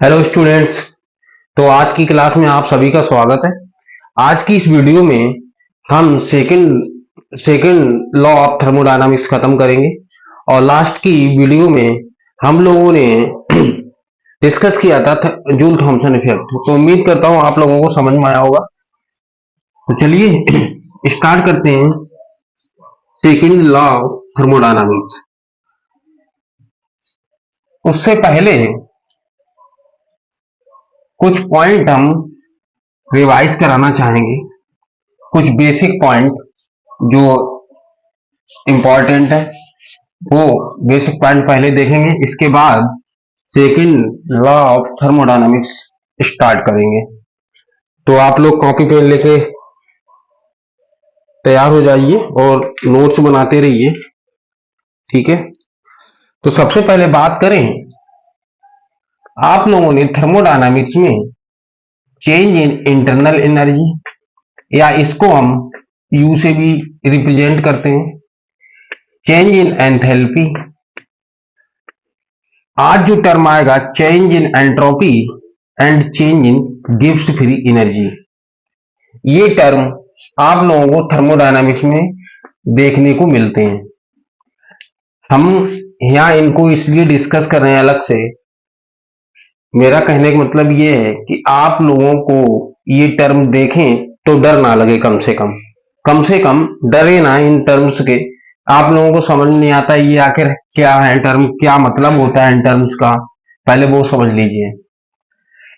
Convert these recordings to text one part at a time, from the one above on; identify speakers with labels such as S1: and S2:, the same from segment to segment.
S1: Hello students. तो आज की क्लास में आप सभी का स्वागत है। आज की इस वीडियो में हम second second law of thermodynamics खत्म करेंगे और लास्ट की वीडियो में हम लोगों ने डिस्कस किया था जूल थॉमसन इफेक्ट। तो उम्मीद करता हूं आप लोगों को समझ में आया होगा। तो चलिए स्टार्ट करते हैं सेकंड लॉ ऑफ थर्मोडायनामिक्स। उससे पहले कुछ पॉइंट हम रिवाइज कराना चाहेंगे, कुछ बेसिक पॉइंट जो इंपॉर्टेंट है वो बेसिक पॉइंट पहले देखेंगे, इसके बाद second law of thermodynamics start करेंगे। तो आप लोग कॉपी पेन लेके तैयार हो जाइए और नोट्स बनाते रहिए, ठीक है। तो सबसे पहले बात करें, आप लोगों ने थर्मोडायनामिक्स में चेंज इन इंटरनल एनर्जी या इसको हम यू से भी रिप्रेजेंट करते हैं, चेंज इन एंथैल्पी, आज जो टर्म आएगा change in entropy and change in Gibbs free energy, ये टर्म आप लोगों को थर्मोडायनामिक्स में देखने को मिलते हैं। हम यहाँ इनको इसलिए डिस्कस कर रहे हैं अलग से, मेरा कहने का मतलब ये है कि आप लोगों को ये टर्म देखें तो डर ना लगे, कम से कम डरे ना इन टर्म्स के। आप लोगों को समझ नहीं आता ये आखिर क्या है टर्म, क्या मतलब होता है इन टर्म्स का, पहले वो समझ लीजिए।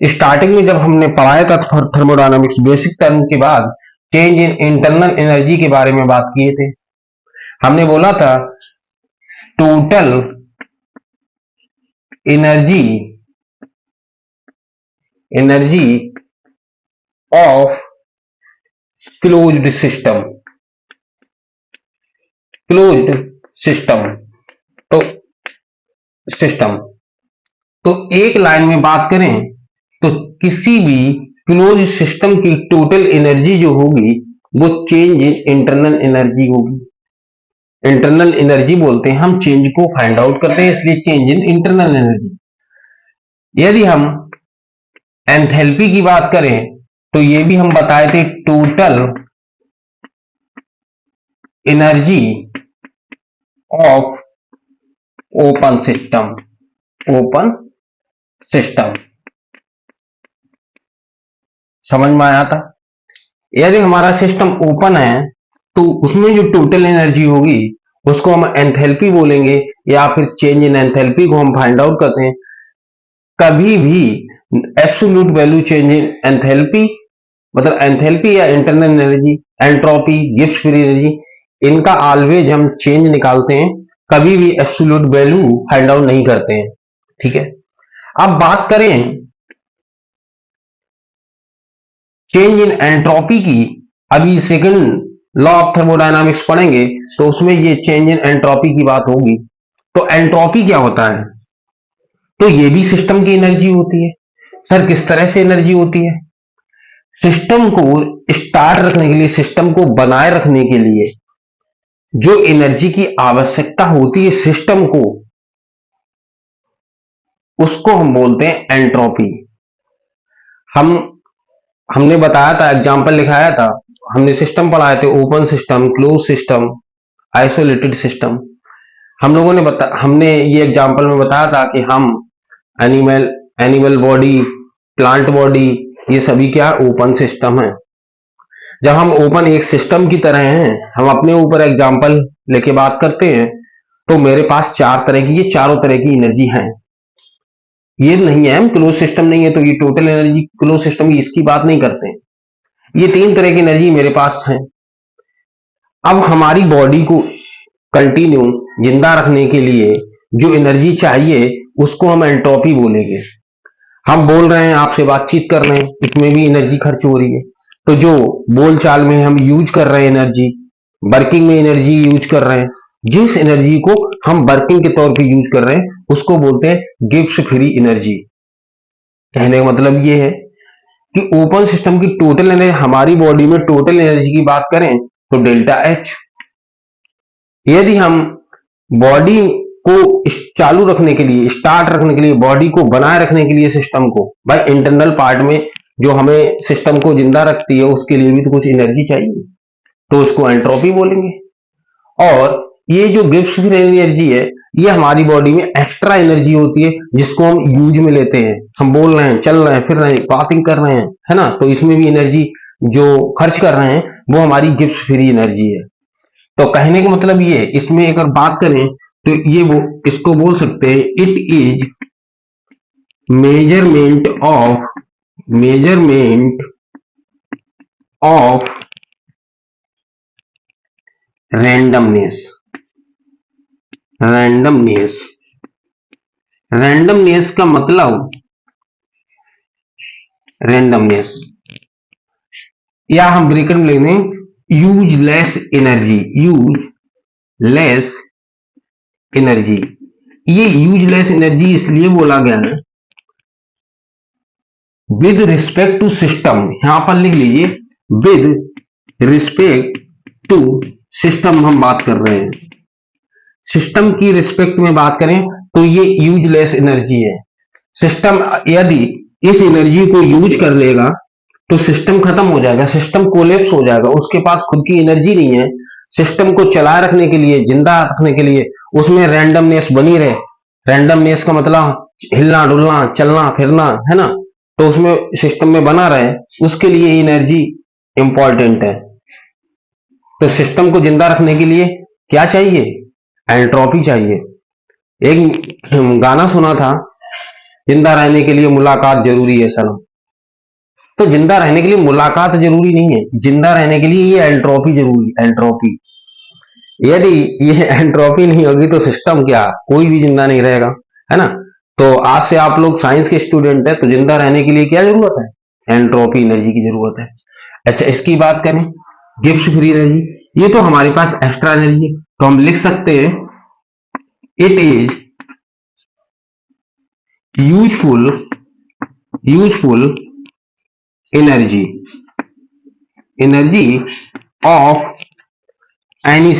S1: स्टार्टिंग में जब हमने पढ़ाया था थर्मोडायनामिक्स बेसिक टर्म के बाद चेंज इन इंटरनल एनर्जी के बारे में बात किए थे। हमने बोला था total energy of closed system तो एक लाइन में बात करें तो किसी भी क्लोज सिस्टम की टोटल एनर्जी जो होगी वो चेंज इन इंटरनल एनर्जी होगी। इंटरनल एनर्जी बोलते हैं हम चेंज को फाइंड आउट करते हैं, इसलिए चेंज इन इंटरनल एनर्जी। यदि हम एंथैल्पी की बात करें तो ये भी हम बताए थे total energy of open system समझ में आया था। यदि हमारा सिस्टम ओपन है तो उसमें जो टोटल एनर्जी होगी उसको हम एंथैल्पी बोलेंगे, या फिर चेंज इन एंथैल्पी को हम फाइंड आउट करते हैं। कभी भी absolute value change in enthalpy, मतलब एंथैल्पी या internal energy, entropy, Gibbs free energy, इनका ऑलवेज हम चेंज निकालते हैं, कभी भी एब्सोल्यूट वैल्यू फाइंड आउट नहीं करते हैं, ठीक है। अब बात करें चेंज इन एंट्रोपी की, अभी सेकंड लॉ ऑफ थर्मोडायनामिक्स पढ़ेंगे तो उसमें ये चेंज इन एंट्रोपी की बात होगी। तो एंट्रोपी क्या होता है? तो ये भी सिस्टम की एनर्जी होती है। सर किस तरह से एनर्जी होती है? सिस्टम को स्टार्ट रखने के लिए, सिस्टम को बनाए रखने के लिए जो एनर्जी की आवश्यकता होती है सिस्टम को, उसको हम बोलते हैं एंट्रोपी। हमने बताया था, एग्जांपल लिखाया था, हमने सिस्टम पढ़ाए थे, open system, close system, isolated system. हमने ये एग्जांपल में बताया था कि हम एनिमल बॉडी, प्लांट बॉडी, ये सभी क्या ओपन सिस्टम है। जब हम ओपन एक सिस्टम की तरह हैं, हम अपने ऊपर एग्जांपल लेके बात करते हैं, तो मेरे पास चार तरह की, ये चारों तरह की एनर्जी है। ये नहीं है हम क्लोज सिस्टम नहीं है तो ये टोटल एनर्जी क्लोज सिस्टम की, इसकी बात नहीं करते हैं। ये तीन तरह की एनर्जी मेरे पास है। अब हमारी बॉडी को कंटिन्यू जिंदा रखने के लिए जो एनर्जी चाहिए उसको हम एंट्रोपी बोलेंगे। हम बोल रहे हैं, आपसे बातचीत कर रहे हैं, इसमें भी एनर्जी खर्च हो रही है। तो जो बोलचाल में हम यूज कर रहे हैं एनर्जी, वर्किंग में एनर्जी यूज कर रहे हैं, जिस एनर्जी को हम वर्किंग के तौर पे यूज कर रहे हैं उसको बोलते हैं गिब्स फ्री एनर्जी। कहने का मतलब ये है कि ओपन सिस्टम की टोटल एनर्जी, हमारी बॉडी में टोटल एनर्जी की बात करें तो डेल्टा एच। यदि हम बॉडी को चालू रखने के लिए, स्टार्ट रखने के लिए, बॉडी को बनाए रखने के लिए, सिस्टम को भाई इंटरनल पार्ट में जो हमें सिस्टम को जिंदा रखती है उसके लिए भी तो कुछ एनर्जी चाहिए, तो उसको एंट्रोपी बोलेंगे। और ये जो गिब्स फ्री एनर्जी है ये हमारी बॉडी में एक्स्ट्रा एनर्जी होती है जिसको हम यूज में लेते हैं, हम बोल रहे हैं, चल रहे हैं, फिर रहे हैं, बातिंग कर रहे हैं, है ना, तो इसमें भी एनर्जी जो खर्च कर रहे हैं वो हमारी गिब्स फ्री एनर्जी है। तो कहने का मतलब ये, इसमें अगर बात करें तो ये वो इसको बोल सकते हैं, it is measurement of randomness. Randomness का मतलब रैंडमनेस, या हम ब्रैकेट में लिख दें यूजलेस एनर्जी। ये यूजलेस एनर्जी इसलिए बोला गया है विद रिस्पेक्ट टू सिस्टम, यहां पर लिख लीजिए विद रिस्पेक्ट टू सिस्टम हम बात कर रहे हैं, सिस्टम की रिस्पेक्ट में बात करें तो ये यूजलेस एनर्जी है। सिस्टम यदि इस एनर्जी को यूज कर लेगा तो सिस्टम खत्म हो जाएगा, सिस्टम कोलैप्स हो जाएगा, उसके पास खुद की एनर्जी नहीं है। सिस्टम को चलाए रखने के लिए, जिंदा रखने के लिए उसमें रैंडमनेस बनी रहे। रैंडमनेस का मतलब हिलना डुलना, चलना फिरना, है ना, तो उसमें सिस्टम में बना रहे, उसके लिए एनर्जी इंपॉर्टेंट है। तो सिस्टम को जिंदा रखने के लिए क्या चाहिए? एंट्रोपी चाहिए। एक गाना सुना था, जिंदा रहने के लिए मुलाकात जरूरी है सनम। तो जिंदा रहने के लिए मुलाकात जरूरी नहीं है, जिंदा रहने के लिए ये एंट्रोपी जरूरी, एंट्रोपी। यदि ये एंट्रोपी नहीं होगी तो सिस्टम क्या, कोई भी जिंदा नहीं रहेगा, है ना। तो आज से आप लोग साइंस के स्टूडेंट है, तो जिंदा रहने के लिए क्या जरूरत है? एंट्रोपी एनर्जी की जरूरत है। अच्छा, इसकी बात करें गिब्स फ्री एनर्जी, ये तो हमारे पास एक्स्ट्रा एनर्जी है, तो हम लिख सकते हैं it is useful energy of any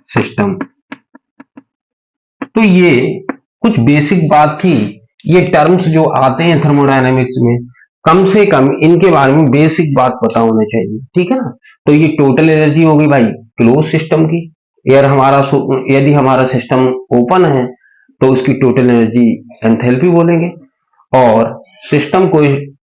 S1: system. तो ये कुछ बेसिक बात थी। ये टर्म्स जो आते हैं थर्मोडायनामिक्स में, कम से कम इनके बारे में बेसिक बात पता होना चाहिए, ठीक है ना। तो ये टोटल एनर्जी हो गई भाई क्लोज सिस्टम की। यदि हमारा सिस्टम ओपन है तो उसकी टोटल एनर्जी एंथैल्पी बोलेंगे। और सिस्टम को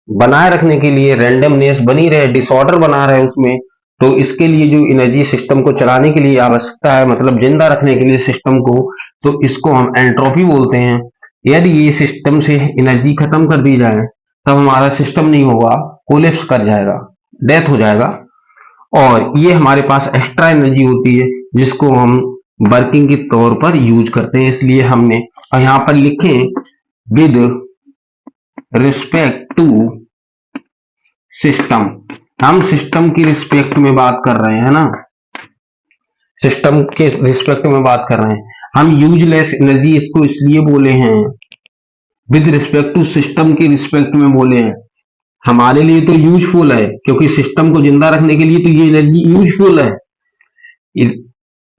S1: बनाए रखने के लिए रैंडमनेस बनी रहे, डिसऑर्डर बना रहे उसमें, तो इसके लिए जो एनर्जी सिस्टम को चलाने के लिए आवश्यकता है, मतलब जिंदा रखने के लिए सिस्टम को, तो इसको हम एंट्रोपी बोलते हैं। यदि ये सिस्टम से एनर्जी खत्म कर दी जाए तब हमारा सिस्टम नहीं होगा, कोलैप्स कर जाएगा, डेथ हो जाएगा। और ये हमारे पास एक्स्ट्रा एनर्जी होती है जिसको हम वर्किंग के तौर पर यूज करते हैं। इसलिए हमने यहां पर लिखे विद रिस्पेक्ट टू सिस्टम, हम सिस्टम की रिस्पेक्ट में बात कर रहे हैं ना, सिस्टम के रिस्पेक्ट में बात कर रहे हैं। हम यूजलेस एनर्जी इसको इसलिए बोले हैं, विद रिस्पेक्ट टू सिस्टम की रिस्पेक्ट में बोले हैं। हमारे लिए तो यूजफुल है, क्योंकि सिस्टम को जिंदा रखने के लिए तो ये एनर्जी यूजफुल है,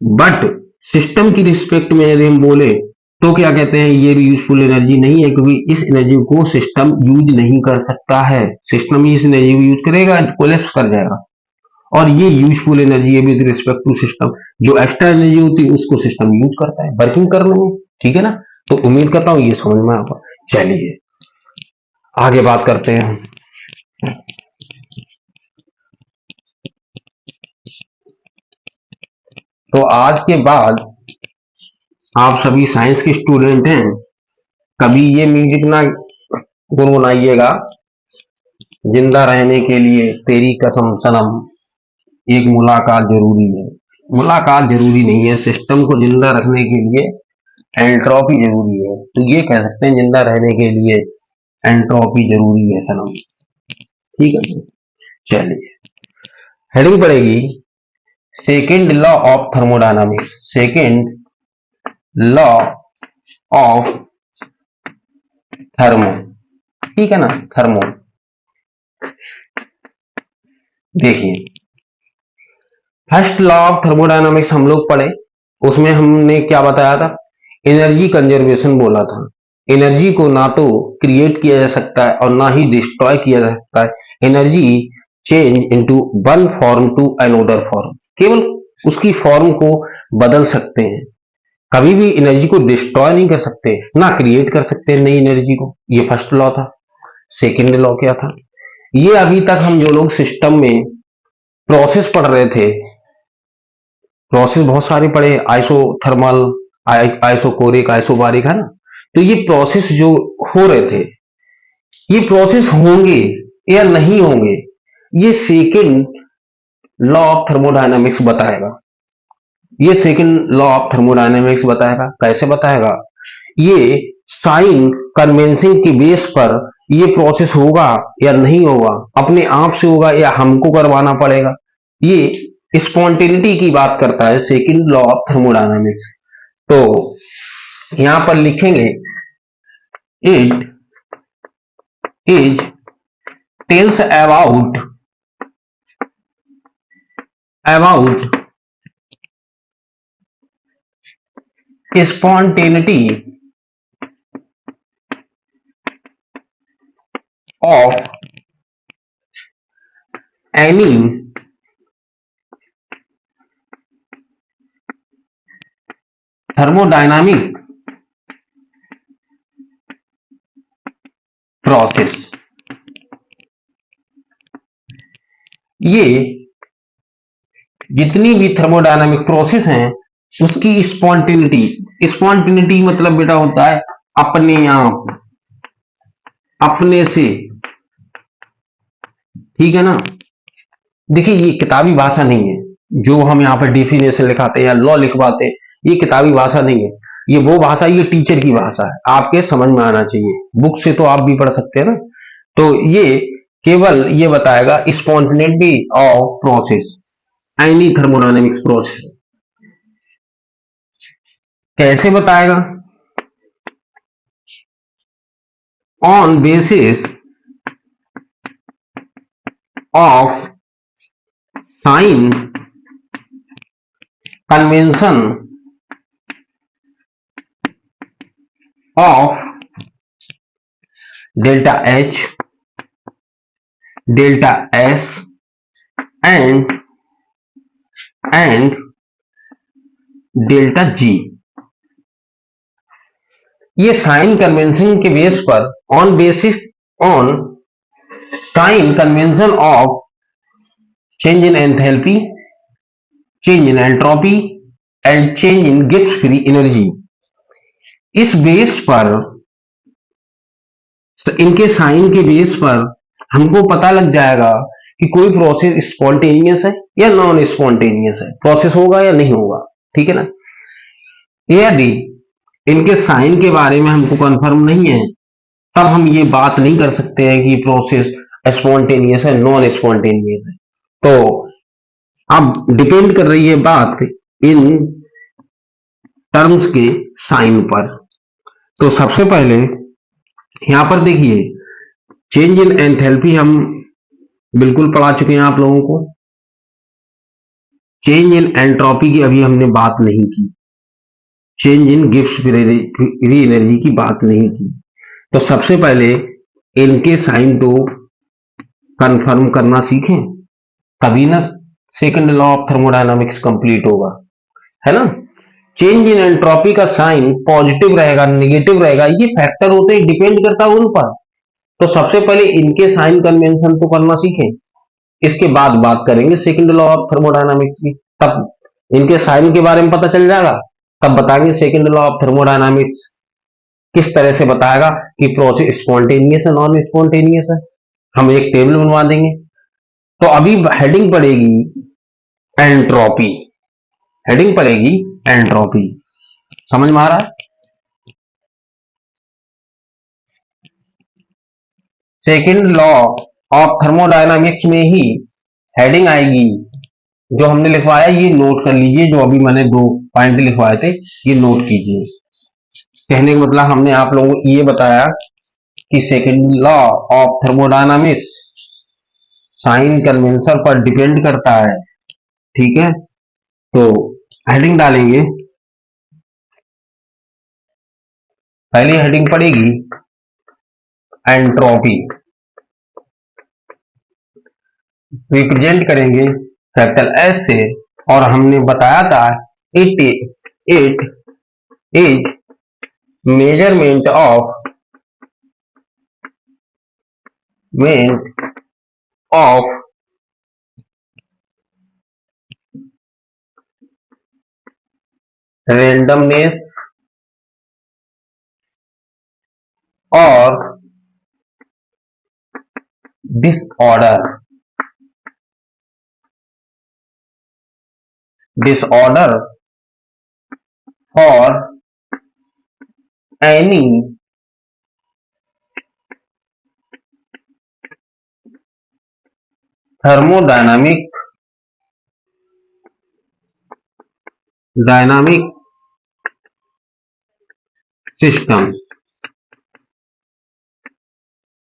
S1: बट सिस्टम की रिस्पेक्ट में यदि हम बोले तो क्या कहते हैं, ये यूजफुल एनर्जी नहीं है, क्योंकि इस एनर्जी को सिस्टम यूज नहीं कर सकता है। सिस्टम ही इस एनर्जी को यूज करेगा, कोलैप्स कर जाएगा। और ये यूजफुल एनर्जी है विद रिस्पेक्ट टू सिस्टम, जो एक्स्ट्रा एनर्जी होती है उसको सिस्टम यूज करता है वर्किंग करने में, ठीक है ना। तो उम्मीद करता हूं ये समझ में आएगा। चलिए आगे बात करते हैं। तो आज के बाद आप सभी साइंस के स्टूडेंट हैं, कभी ये म्यूजिक ना गुनगुनाइएगा, जिंदा रहने के लिए तेरी कसम सनम एक मुलाकात जरूरी है। मुलाकात जरूरी नहीं है, सिस्टम को जिंदा रखने के लिए एंट्रोपी जरूरी है। तो ये कह सकते हैं जिंदा रहने के लिए एंट्रोपी जरूरी है सनम, ठीक है। चलिए हेडिंग पड़ेगी second law of thermodynamics, second law of thermo, ठीक है ना, थर्मो। देखिए फर्स्ट लॉ ऑफ थर्मोडायनामिक्स हम लोग पढ़े, उसमें हमने क्या बताया था, एनर्जी कंजर्वेशन बोला था। एनर्जी को ना तो क्रिएट किया जा सकता है और ना ही डिस्ट्रॉय किया जा सकता है। Energy change into one form to another form, केवल उसकी फॉर्म को बदल सकते हैं, कभी भी एनर्जी को डिस्ट्रॉय नहीं कर सकते, ना क्रिएट कर सकते नई एनर्जी को। ये फर्स्ट लॉ था। सेकेंड लॉ क्या था, ये अभी तक हम जो लोग सिस्टम में प्रोसेस पढ़ रहे थे, प्रोसेस बहुत सारे पढ़े, आइसोथर्मल, आइसोकोरिक, आइसोबारिक, है ना। तो ये प्रोसेस जो हो रहे थे, ये प्रोसेस होंगे या नहीं होंगे, ये सेकेंड लॉ ऑफ थर्मोडायनामिक्स बताएगा। ये सेकेंड लॉ ऑफ थर्मोडायनामिक्स बताएगा। कैसे बताएगा, ये साइन कन्वेंसिंग के बेस पर ये प्रोसेस होगा या नहीं होगा, अपने आप से होगा या हमको करवाना पड़ेगा, ये स्पॉन्टेनिटी की बात करता है सेकेंड लॉ ऑफ थर्मोडायनामिक्स। तो यहां पर लिखेंगे, it is tells about spontaneity of any thermodynamic process। ये जितनी भी थर्मोडायनामिक प्रोसेस हैं उसकी स्पॉन्टेनिटी मतलब बेटा होता है अपने आप, अपने से, ठीक है ना। देखिए ये किताबी भाषा नहीं है जो हम यहाँ पर डिफिनेशन लिखाते हैं या लॉ लिखवाते हैं, ये किताबी भाषा नहीं है, ये वो भाषा, ये टीचर की भाषा है, आपके समझ में आना चाहिए। बुक से तो आप भी पढ़ सकते हैं ना। तो ये केवल ये बताएगा spontaneity of process, any thermodynamics process. कैसे बताएगा, on basis of sign convention of delta H, delta S and delta G. ये साइन कन्वेंशन के बेस पर, on sign convention of change in enthalpy, change in entropy and change in Gibbs free energy, इस base पर, इनके sign के base पर हमको पता लग जाएगा कि कोई प्रोसेस स्पॉन्टेनियस है या नॉन स्पॉन्टेनियस है, प्रोसेस होगा या नहीं होगा, ठीक है ना। यदि इनके साइन के बारे में हमको कंफर्म नहीं है, तब हम ये बात नहीं कर सकते हैं कि प्रोसेस स्पॉन्टेनियस है, नॉन स्पॉन्टेनियस है। तो अब डिपेंड कर रही है बात इन टर्म्स के साइन पर। तो सबसे पहले यहां पर देखिए, चेंज इन एंथैल्पी हम बिल्कुल पढ़ा चुके हैं आप लोगों को। चेंज इन एंट्रोपी की अभी हमने बात नहीं की, change in Gibbs free energy की बात नहीं की। तो सबसे पहले इनके साइन को कंफर्म करना सीखें, तभी ना second law of thermodynamics complete होगा, है ना। चेंज इन एंट्रोपी का साइन पॉजिटिव रहेगा, नेगेटिव रहेगा, ये फैक्टर होते हैं, डिपेंड करता है उन पर। तो सबसे पहले इनके साइन कन्वेंशन तो करना सीखें, इसके बाद बात करेंगे सेकंड लॉ ऑफ थर्मोडायनामिक्स की। तब इनके साइन के बारे में पता चल जाएगा, तब बताएंगे सेकंड लॉ ऑफ थर्मोडायनामिक्स किस तरह से बताएगा कि प्रोसेस स्पॉन्टेनियस है, नॉन स्पॉन्टेनियस है। हम एक टेबल बनवा देंगे। तो अभी हेडिंग पड़ेगी एंट्रोपी, हेडिंग पड़ेगी एंट्रोपी, समझ में आ रहा है। सेकंड लॉ ऑफ थर्मोडायनामिक्स में ही हेडिंग आएगी, जो हमने लिखवाया ये नोट कर लीजिए, जो अभी मैंने 2 पॉइंट लिखवाए थे ये नोट कीजिए। कहने का मतलब हमने आप लोगों को ये बताया कि second law of thermodynamics sign convention पर डिपेंड करता है, ठीक है। तो हेडिंग डालेंगे पहली हेडिंग पड़ेगी एंट्रोपी, रिप्रेजेंट करेंगे कैपिटल एस से, और हमने बताया था it is measurement of randomness और disorder for any thermodynamic system,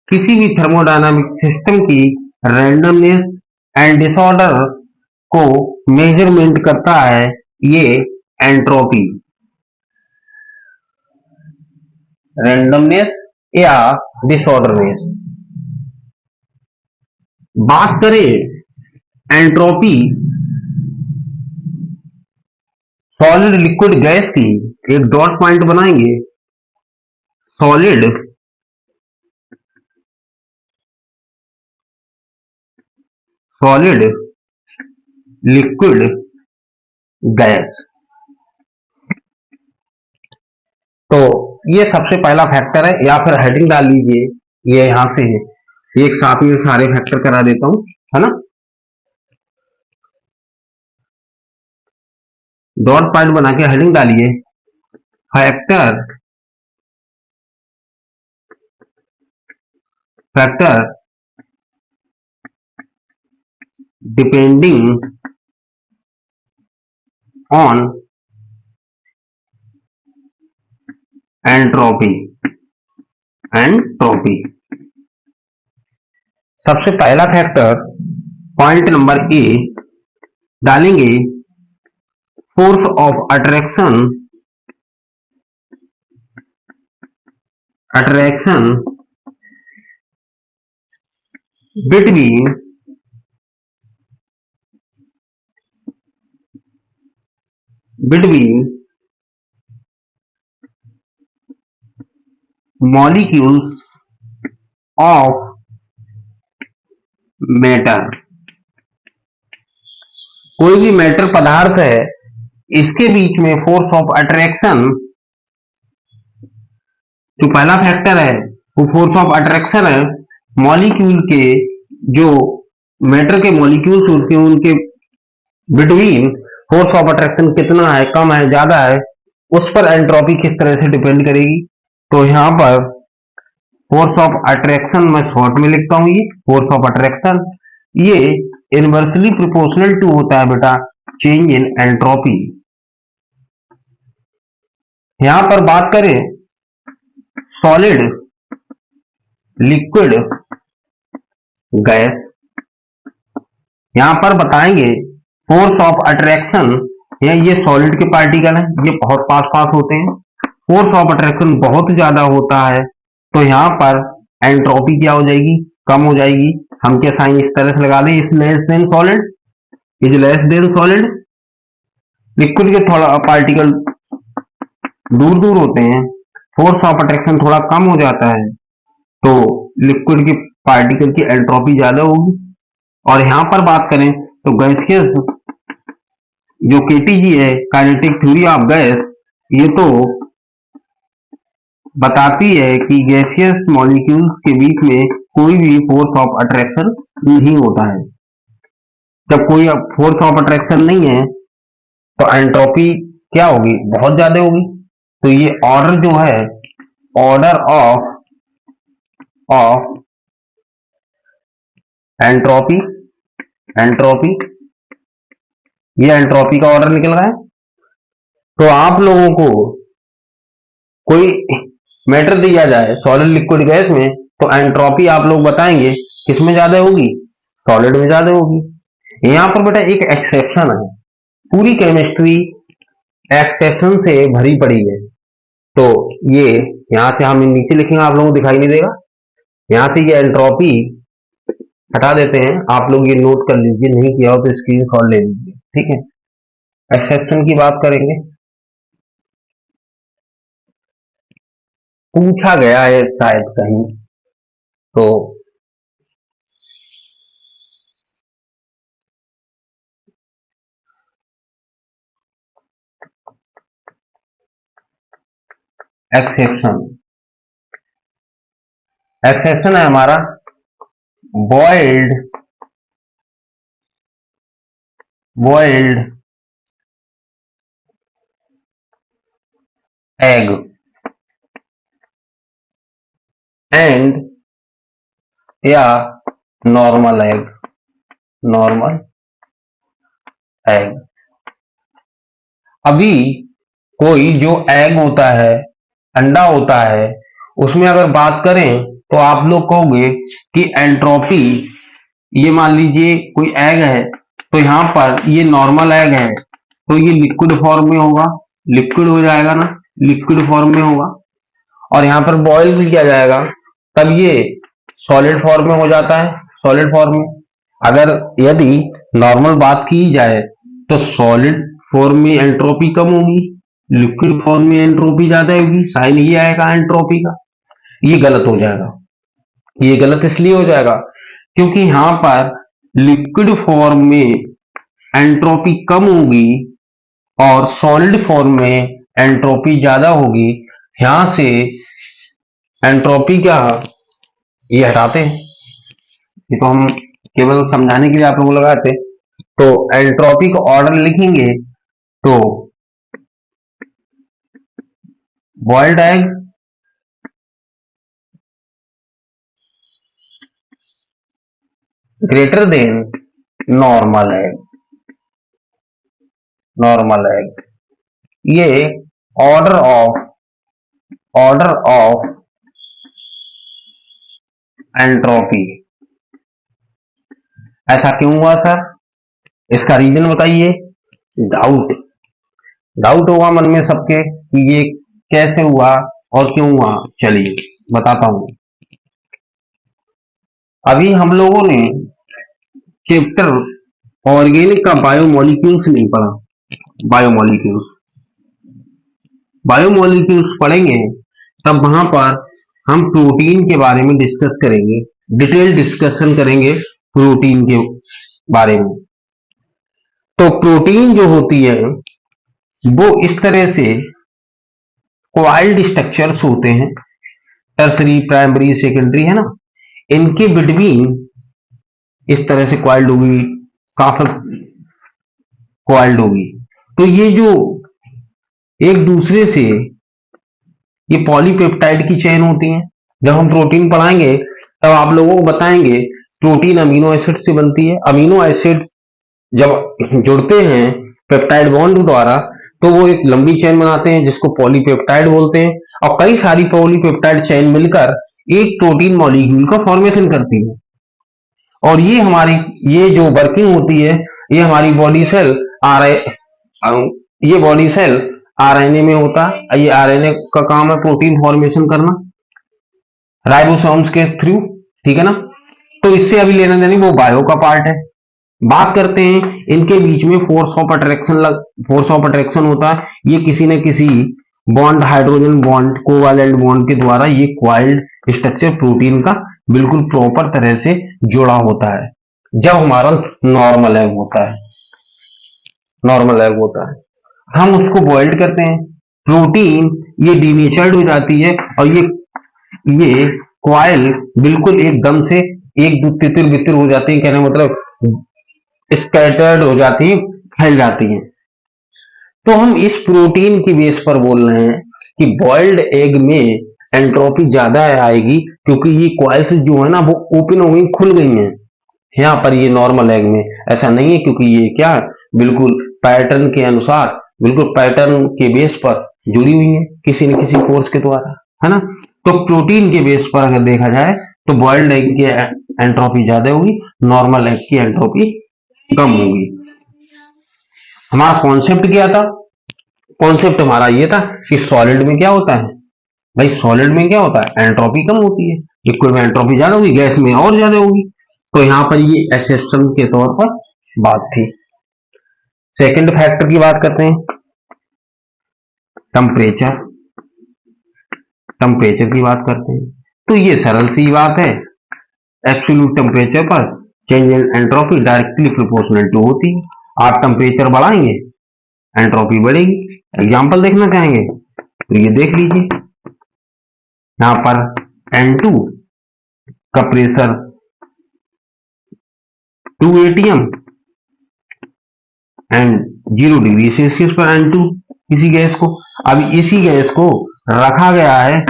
S1: किसी भी थर्मोडायनामिक सिस्टम की रैंडमनेस एंड डिसऑर्डर को मेजरमेंट करता है ये एंट्रोपी। रैंडमनेस या डिसऑर्डरनेस। बात करें एंट्रोपी सॉलिड लिक्विड गैस की, एक डॉट पॉइंट बनाएंगे। सॉलिड लिक्विड गैस, तो ये सबसे पहला फैक्टर है, या फिर हेडिंग डाल लीजिए, ये यहां से है, एक साथ में सारे फैक्टर करा देता हूं, है ना। डॉट पॉइंट बना के हेडिंग डालिए, फैक्टर डिपेंडिंग ऑन एंट्रोपी। सबसे पहला फैक्टर पॉइंट नंबर ए डालेंगे, force of attraction between molecules of matter. कोई भी मैटर पदार्थ है, इसके बीच में फोर्स ऑफ अट्रैक्शन, जो पहला फैक्टर है वो फोर्स ऑफ अट्रैक्शन है। मॉलिक्यूल के, जो मैटर के मॉलिक्यूल्स होते हैं उनके बिटवीन फोर्स ऑफ अट्रैक्शन कितना है, कम है, ज्यादा है, उस पर एंट्रोपी किस तरह से डिपेंड करेगी। तो यहां पर फोर्स ऑफ अट्रैक्शन मैं शॉर्ट में लिखता हूं, ये फोर्स ऑफ अट्रैक्शन ये इनवर्सली प्रोपोर्शनल टू होता है बेटा चेंज इन एंट्रोपी। यहां पर बात करें सॉलिड लिक्विड गैस, यहां पर बताएंगे फोर्स ऑफ अट्रैक्शन, ये सॉलिड के पार्टिकल है, ये बहुत पास होते हैं, फोर्स ऑफ अट्रैक्शन बहुत ज्यादा होता है, तो यहां पर एंट्रोपी क्या हो जाएगी, कम हो जाएगी। हम क्या साइन इस तरह से लगा दें, is less than solid, liquid के थोड़ा पार्टिकल दूर दूर होते हैं, फोर्स ऑफ अट्रैक्शन थोड़ा कम हो जाता है, तो लिक्विड के पार्टिकल की एंट्रोपी ज्यादा होगी। और यहां पर बात करें तो गैसियस जो केटीजी है, काइनेटिक थ्योरी ऑफ गैस, ये तो बताती है कि गैसियस मॉलिक्यूल्स के बीच में कोई भी फोर्स ऑफ अट्रैक्शन नहीं होता है। जब कोई फोर्स ऑफ अट्रैक्शन नहीं है तो एंट्रोपी क्या होगी, बहुत ज्यादा होगी। तो ये ऑर्डर जो है, ऑर्डर ऑफ एंट्रोपी, ये एंट्रोपी का ऑर्डर निकल रहा है। तो आप लोगों को कोई मैटर दिया जाए सॉलिड लिक्विड गैस में, तो एंट्रोपी आप लोग बताएंगे किसमें ज्यादा होगी, सॉलिड में ज्यादा होगी। यहां पर बेटा एक एक्सेप्शन है, पूरी केमिस्ट्री एक्सेप्शन से भरी पड़ी है। तो ये यहां से हम नीचे लिखेंगे, आप लोगों को दिखाई नहीं देगा, यहां से ये एंट्रोपी हटा देते हैं। आप लोग ये नोट कर लीजिए, नहीं किया हो तो स्क्रीनशॉट ले लीजिए, ठीक है। एक्सेप्शन की बात करेंगे, पूछा गया है शायद कहीं, तो एक्सेप्शन एक्सेप्शन है हमारा बॉइल्ड एग एंड या नॉर्मल एग। अभी कोई जो एग होता है, अंडा होता है, उसमें अगर बात करें तो आप लोग कहोगे कि एंट्रोपी, ये मान लीजिए कोई एग है, तो यहां पर ये नॉर्मल एग है, तो ये लिक्विड फॉर्म में होगा, लिक्विड हो जाएगा ना, लिक्विड फॉर्म में होगा। और यहां पर बॉयल भी किया जाएगा, तब ये सॉलिड फॉर्म में हो जाता है, सॉलिड फॉर्म में। अगर यदि नॉर्मल बात की जाए तो सॉलिड फॉर्म में एंट्रोपी कम होगी, लिक्विड फॉर्म में एंट्रोपी ज्यादा होगी, साइन ये आएगा एंट्रोपी का। ये गलत हो जाएगा, ये गलत इसलिए हो जाएगा क्योंकि यहां पर लिक्विड फॉर्म में एंट्रोपी कम होगी और सॉलिड फॉर्म में एंट्रोपी ज्यादा होगी। यहां से एंट्रोपी क्या, ये हटाते हैं, ये तो हम केवल समझाने के लिए आप लोगों को लगाते। तो एंट्रोपी का ऑर्डर लिखेंगे तो boiled egg greater than normal egg. ये ऑर्डर ऑफ एंट्रोपी, ऐसा क्यों हुआ सर, इसका रीजन बताइए। डाउट होगा मन में सबके कि ये कैसे हुआ और क्यों हुआ। चलिए बताता हूं। अभी हम लोगों ने चैप्टर ऑर्गेनिक का बायोमोलिक्यूल्स नहीं पढ़ा, बायोमोलिक्यूल्स पढ़ेंगे तब वहां पर हम प्रोटीन के बारे में डिस्कस करेंगे, डिटेल डिस्कशन करेंगे प्रोटीन के बारे में। तो प्रोटीन जो होती है वो इस तरह से क्वाइल्ड स्ट्रक्चर्स होते हैं, टर्सरी, प्राइमरी, सेकेंडरी, है ना, इनके बिटवीन इस तरह से क्वाइल्ड होगी, काफी क्वाइल्ड होगी। तो ये जो एक दूसरे से ये पॉलीपेप्टाइड की चेन होती है। जब हम प्रोटीन पढ़ाएंगे तब आप लोगों को बताएंगे प्रोटीन अमीनो एसिड से बनती है। अमीनो एसिड जब जुड़ते हैं पेप्टाइड बॉन्ड द्वारा तो वो एक लंबी चेन बनाते हैं जिसको पॉलीपेप्टाइड बोलते हैं, और कई सारी पॉलीपेप्टाइड चेन मिलकर एक प्रोटीन मॉलिक्यूल का फॉर्मेशन करती है। और ये जो वर्किंग होती है, ये हमारी बॉडी सेल आरएनए में होता है। ये आरएनए का काम है प्रोटीन फॉर्मेशन करना राइबोसोम्स के थ्रू, ठीक है ना। तो इससे अभी लेना देना, वो बायो का पार्ट है। बात करते हैं इनके बीच में फोर्स ऑफ अट्रैक्शन होता है। ये किसी न किसी bond, hydrogen bond, covalent bond के द्वारा ये क्वाइल्ड स्ट्रक्चर प्रोटीन का बिल्कुल प्रॉपर तरह से जुड़ा होता है जब हमारा नॉर्मल एग होता है। हम उसको बॉइल्ड करते हैं, प्रोटीन ये डीनेचर्ड हो जाती है और ये क्वाइल बिल्कुल एकदम से एक दो तितिर बितिर हो जाती है, कहने मतलब स्कैटर्ड हो जाती है, फैल जाती है। तो हम इस प्रोटीन की बेस पर बोल रहे हैं कि बॉइल्ड एग में एंट्रोपी ज्यादा आएगी क्योंकि ये क्वाइल्स जो है ना वो ओपन हो गई, खुल गई हैं। यहाँ पर ये नॉर्मल एग में ऐसा नहीं है क्योंकि ये क्या बिल्कुल पैटर्न के अनुसार, बिल्कुल पैटर्न के बेस पर जुड़ी हुई है किसी न किसी फोर्स के द्वारा, है ना। तो प्रोटीन के बेस पर अगर देखा जाए तो बॉइल्ड एग की एंट्रोपी ज्यादा होगी, नॉर्मल एग की एंट्रोपी कम होगी। हमारा कॉन्सेप्ट क्या था कॉन्सेप्ट हमारा ये था कि सॉलिड में क्या होता है भाई, सॉलिड में क्या होता है, एंट्रोपी कम होती है, लिक्विड में एंट्रोपी ज्यादा होगी, गैस में और ज्यादा होगी। तो यहाँ पर ये एक्सेप्शन के तौर पर बात थी। सेकंड फैक्टर की बात करते हैं, टेम्परेचर। टेम्परेचर की बात करते हैं तो ये सरल सी बात है, एब्सोल्यूट टेम्परेचर पर change in entropy directly proportional to होती है। आप टेम्परेचर बढ़ाएंगे एंट्रोपी बढ़ेगी। एग्जांपल देखना चाहेंगे तो ये देख लीजिए, यहां पर N2 का pressure 2 atm and 0 degree Celsius पर N2 किसी गैस को। अब इसी गैस को रखा गया है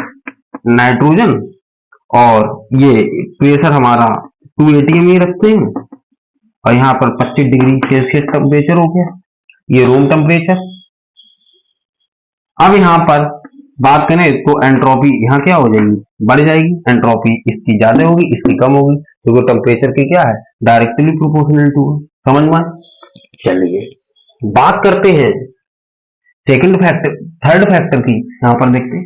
S1: नाइट्रोजन, और ये प्रेशर हमारा 2 atm ही रखते हैं, और यहाँ पर 25 डिग्री सेल्सियस टेम्परेचर हो गया, ये रूम टेम्परेचर। अब यहाँ पर बात करें तो एंट्रोपी यहाँ क्या हो जाएगी, बढ़ जाएगी। एंट्रोपी इसकी ज्यादा होगी, इसकी कम होगी, क्योंकि तो टेम्परेचर के क्या है, डायरेक्टली प्रोपोर्शनल टू है। समझ में? चलिए बात करते हैं सेकंड फैक्टर, थर्ड फैक्टर की। यहाँ पर देखते हैं,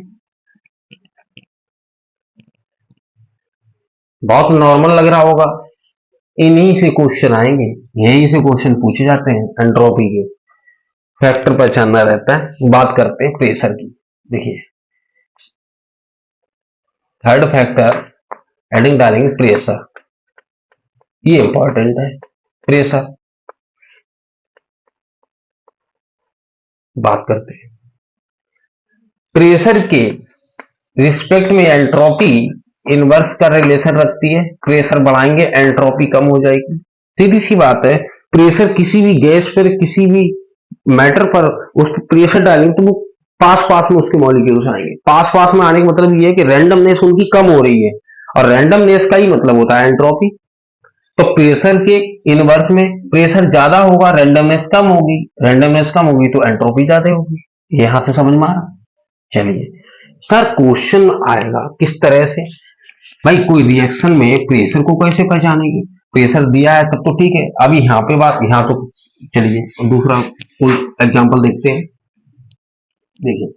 S1: बहुत नॉर्मल लग रहा होगा, इन्हीं से क्वेश्चन आएंगे, यहीं से क्वेश्चन पूछे जाते हैं। एंट्रोपी के फैक्टर पहचानना रहता है। बात करते हैं प्रेशर की। देखिए थर्ड फैक्टर हेडिंग डालेंगे प्रेशर, ये इंपॉर्टेंट है। प्रेशर बात करते हैं, प्रेशर के रिस्पेक्ट में एंट्रोपी इनवर्स का रिलेशन रखती है। प्रेशर बढ़ाएंगे एंट्रोपी कम हो जाएगी, सीधी सी बात है। प्रेशर किसी भी गैस पर, किसी भी मैटर पर उस प्रेशर डालेंगे तो वो पास पास में उसके मॉलिक्यूल्स आएंगे। पास पास में आने का मतलब ये है कि रैंडमनेस उनकी कम हो रही है, और रैंडमनेस का ही मतलब होता है एंट्रोपी। तो प्रेशर के इनवर्स में प्रेशर ज्यादा होगा, रैंडमनेस कम होगी, रैंडमनेस कम होगी तो एंट्रोपी ज्यादा होगी। यहां से समझ में आ रहा? चलिए सर क्वेश्चन आएगा किस तरह से, भाई कोई रिएक्शन में प्रेशर को कैसे पहचानेंगे? प्रेशर दिया है तब तो ठीक है। अभी यहाँ पे बात, यहाँ तो चलिए दूसरा कोई एग्जांपल देखते हैं। देखिए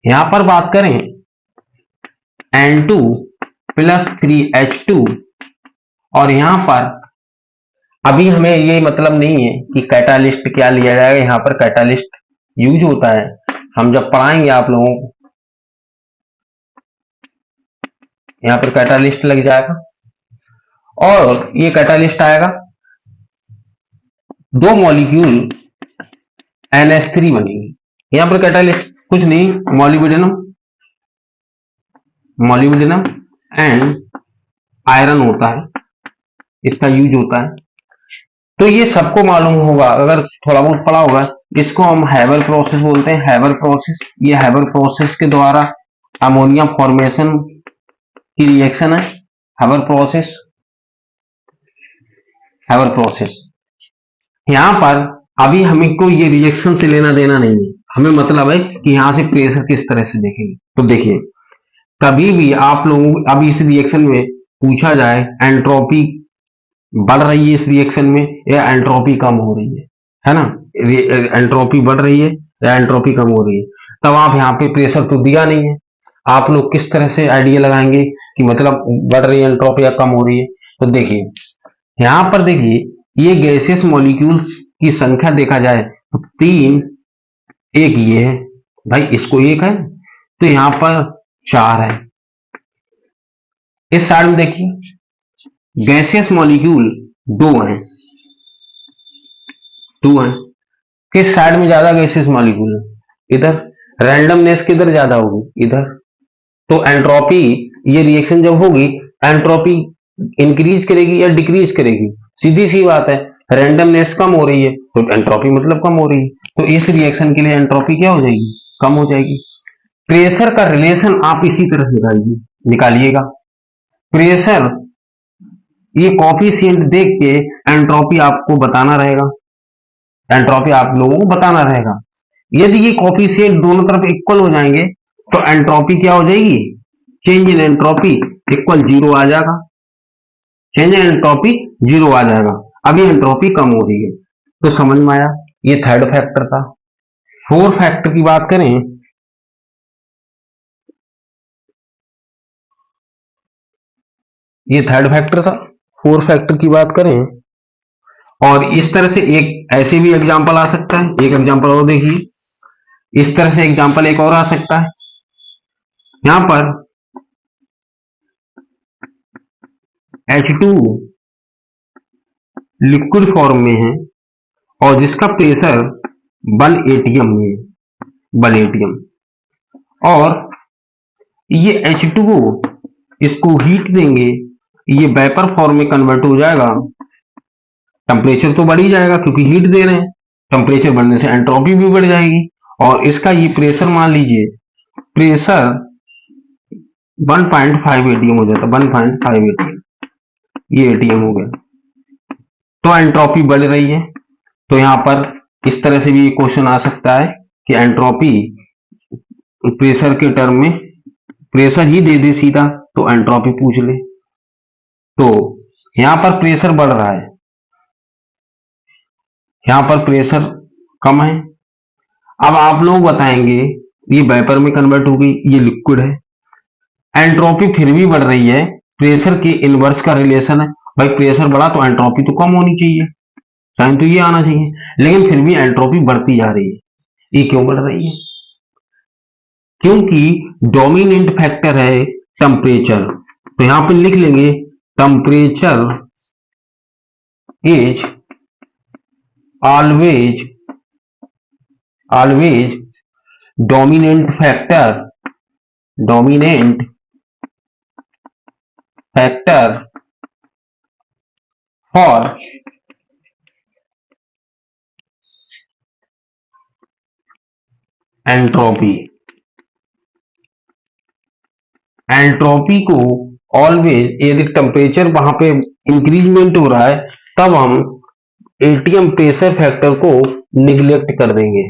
S1: यहां पर बात करें N2 प्लस 3H2, और यहां पर अभी हमें ये मतलब नहीं है कि कैटालिस्ट क्या लिया जाएगा। यहां पर कैटालिस्ट यूज होता है, हम जब पढ़ाएंगे आप लोगों को, यहां पर कैटालिस्ट लग जाएगा, और ये कैटालिस्ट आएगा, दो मॉलिक्यूल NH3 बनेगी। यहां पर कैटालिस्ट कुछ नहीं, मॉलिब्डेनम, मॉलिब्डेनम एंड आयरन होता है, इसका यूज होता है। तो ये सबको मालूम होगा, अगर थोड़ा बहुत पढ़ा होगा। इसको हम हैबर प्रोसेस बोलते हैं, हैबर प्रोसेस। ये हैबर प्रोसेस के द्वारा अमोनिया फॉर्मेशन की रिएक्शन है, हैबर प्रोसेस, हैबर प्रोसेस। यहां पर अभी हमें को ये रिएक्शन से लेना देना नहीं है, हमें मतलब है कि यहां से प्रेशर किस तरह से देखेंगे। तो देखिए कभी भी आप लोगों, अभी इस रिएक्शन में पूछा जाए एंट्रोपी बढ़ रही है इस रिएक्शन में या एंट्रोपी कम हो रही है ना, एंट्रोपी बढ़ रही है या एंट्रोपी कम हो रही है, तब आप यहाँ पे प्रेशर तो दिया नहीं है, आप लोग किस तरह से आइडिया लगाएंगे कि मतलब बढ़ रही है एंट्रोपी या कम हो रही है। तो देखिए यहां पर देखिए ये गैसियस मॉलिक्यूल्स की संख्या देखा जाए तो 3, एक ये है भाई, इसको एक है, तो यहां पर 4 है। इस साइड में देखिए गैसियस मॉलिक्यूल 2 हैं, 2 हैं। किस साइड में ज्यादा गैसियस मॉलिक्यूल है? इधर। रैंडमनेस किधर ज्यादा होगी? इधर। तो एंट्रोपी, ये रिएक्शन जब होगी एंट्रोपी इंक्रीज करेगी या डिक्रीज करेगी? सीधी सी बात है, रैंडमनेस कम हो रही है तो एंट्रोपी मतलब कम हो रही है, तो इस रिएक्शन के लिए एंट्रोपी क्या हो जाएगी? कम हो जाएगी। प्रेशर का रिलेशन आप इसी तरह से निकालिएगा। प्रेशर ये कोफिशिएंट देख के एंट्रोपी आपको बताना रहेगा, एंट्रोपी आप लोगों को बताना रहेगा। यदि ये कोफिशिएंट दोनों तरफ इक्वल हो जाएंगे तो एंट्रोपी क्या हो जाएगी? चेंज इन एंट्रोपी इक्वल 0 आ जाएगा, चेंज इन एंट्रोपी 0 आ जाएगा। अभी एंट्रोपी कम हो रही है, तो समझ में आया, ये थर्ड फैक्टर था। फोर्थ फैक्टर की बात करें, ये थर्ड फैक्टर था। फोर्थ फैक्टर की बात करें, और इस तरह से एक ऐसे भी एग्जांपल आ सकता है। एक एग्जांपल और देखिए, इस तरह से एग्जांपल एक और आ सकता है। यहां पर H2 लिक्विड फॉर्म में है और जिसका प्रेशर 1 atm में है, 1 atm, और ये H2O इसको हीट देंगे, ये वेपर फॉर्म में कन्वर्ट हो जाएगा। टेम्परेचर तो बढ़ ही जाएगा क्योंकि हीट दे रहे हैं, टेम्परेचर बढ़ने से एंट्रोपी भी बढ़ जाएगी। और इसका ये प्रेशर मान लीजिए, प्रेशर 1.5 atm हो जाता है, 1.5 atm, ये atm हो गया, तो एंट्रोपी बढ़ रही है। तो यहां पर इस तरह से भी क्वेश्चन आ सकता है कि एंट्रोपी प्रेशर के टर्म में, प्रेशर ही दे दे सीधा तो एंट्रोपी पूछ ले। तो यहां पर प्रेशर बढ़ रहा है, यहां पर प्रेशर कम है। अब आप लोग बताएंगे, ये वेपर में कन्वर्ट हो गई, ये लिक्विड है, एंट्रोपी फिर भी बढ़ रही है, प्रेशर के इनवर्स का रिलेशन है। भाई प्रेशर बढ़ा तो एंट्रोपी तो कम होनी चाहिए, साइन तो ये आना चाहिए, लेकिन फिर भी एंट्रोपी बढ़ती जा रही है। ये क्यों बढ़ रही है? क्योंकि डोमिनेंट फैक्टर है टेम्परेचर। तो यहां पर लिख लेंगे temperature is always dominant factor for entropy. Entropy को ऑलवेज, यदि टेम्परेचर वहां पे इंक्रीजमेंट हो रहा है तब हम एटीएम प्रेशर फैक्टर को निग्लेक्ट कर देंगे।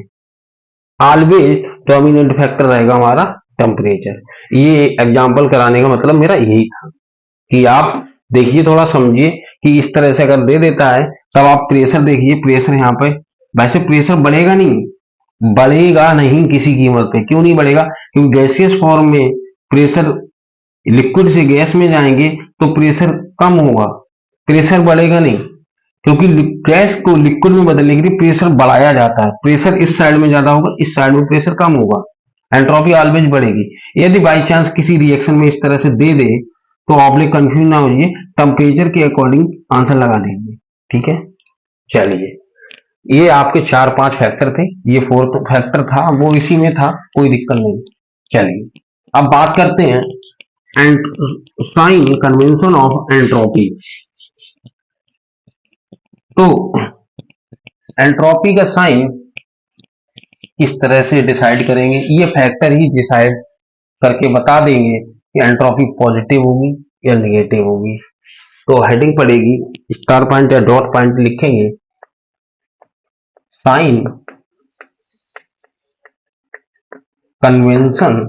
S1: ऑलवेज डोमिनेंट फैक्टर रहेगा हमारा टेम्परेचर। ये एग्जांपल कराने का मतलब मेरा यही था कि आप देखिए, थोड़ा समझिए कि इस तरह से अगर दे देता है तब आप प्रेशर देखिए, प्रेशर यहाँ पे, वैसे प्रेशर बढ़ेगा नहीं किसी कीमत पे। क्यों नहीं बढ़ेगा? क्योंकि गैसियस फॉर्म में प्रेशर, लिक्विड से गैस में जाएंगे तो प्रेशर कम होगा, प्रेशर बढ़ेगा नहीं, क्योंकि गैस को लिक्विड में बदलने के लिए प्रेशर बढ़ाया जाता है। प्रेशर इस साइड में ज्यादा होगा, इस साइड में प्रेशर कम होगा, एंट्रोपी ऑलवेज बढ़ेगी। यदि बाई चांस किसी रिएक्शन में इस तरह से दे दे तो आप लोग कंफ्यूज ना होइए, टेम्परेचर के अकॉर्डिंग आंसर लगा देंगे। ठीक है, चलिए, ये आपके 4-5 फैक्टर थे, ये फोर्थ फैक्टर था वो इसी में था, कोई दिक्कत नहीं। चलिए अब बात करते हैं साइन कन्वेंशन ऑफ एंट्रोपी। तो एंट्रोपी का साइन किस तरह से डिसाइड करेंगे, ये फैक्टर ही डिसाइड करके बता देंगे कि एंट्रोपी पॉजिटिव होगी या नेगेटिव होगी। तो हेडिंग पड़ेगी, स्टार पॉइंट या डॉट पॉइंट लिखेंगे, sign convention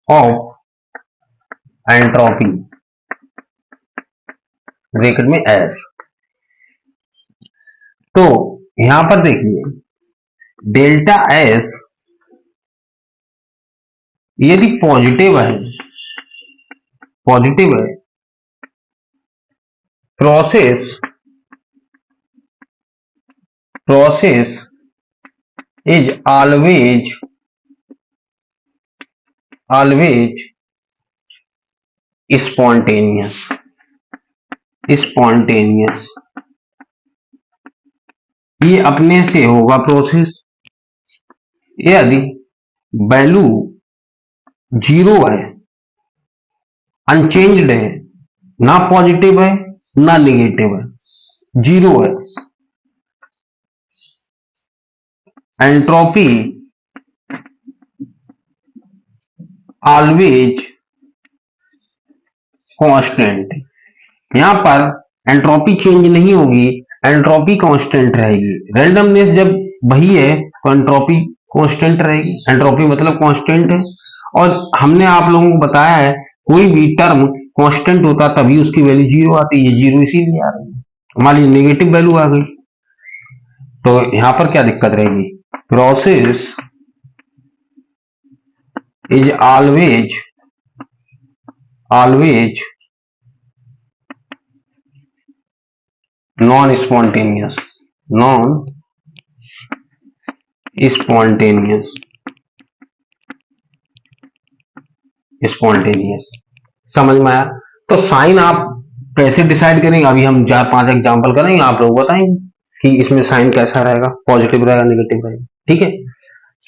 S1: of entropy, bracket में एस। तो यहां पर देखिए, डेल्टा एस यदि पॉजिटिव है, प्रोसेस इज ऑलवेज स्पॉन्टेनियस। ये अपने से होगा प्रोसेस। यदि वैल्यू 0 है, अनचेंज्ड है, ना पॉजिटिव है ना निगेटिव है, 0 है, एंट्रोपी ऑलवेज कांस्टेंट। यहां पर एंट्रोपी चेंज नहीं होगी, एंट्रोपी कांस्टेंट रहेगी। रैंडमनेस जब वही है तो एंट्रोपी कांस्टेंट रहेगी, एंट्रोपी मतलब कांस्टेंट है। और हमने आप लोगों को बताया है, कोई भी टर्म कांस्टेंट होता तभी उसकी वैल्यू 0 आती है, 0 इसीलिए आ रही है। हमारी नेगेटिव वैल्यू आ गई, तो यहां पर क्या दिक्कत रहेगी, process is always non spontaneous spontaneous. समझ में आया? तो साइन आप कैसे डिसाइड करेंगे, अभी हम 4-5 एग्जांपल करेंगे, आप लोग बताएंगे कि इसमें साइन कैसा रहेगा, पॉजिटिव रहेगा नेगेटिव रहेगा। ठीक है,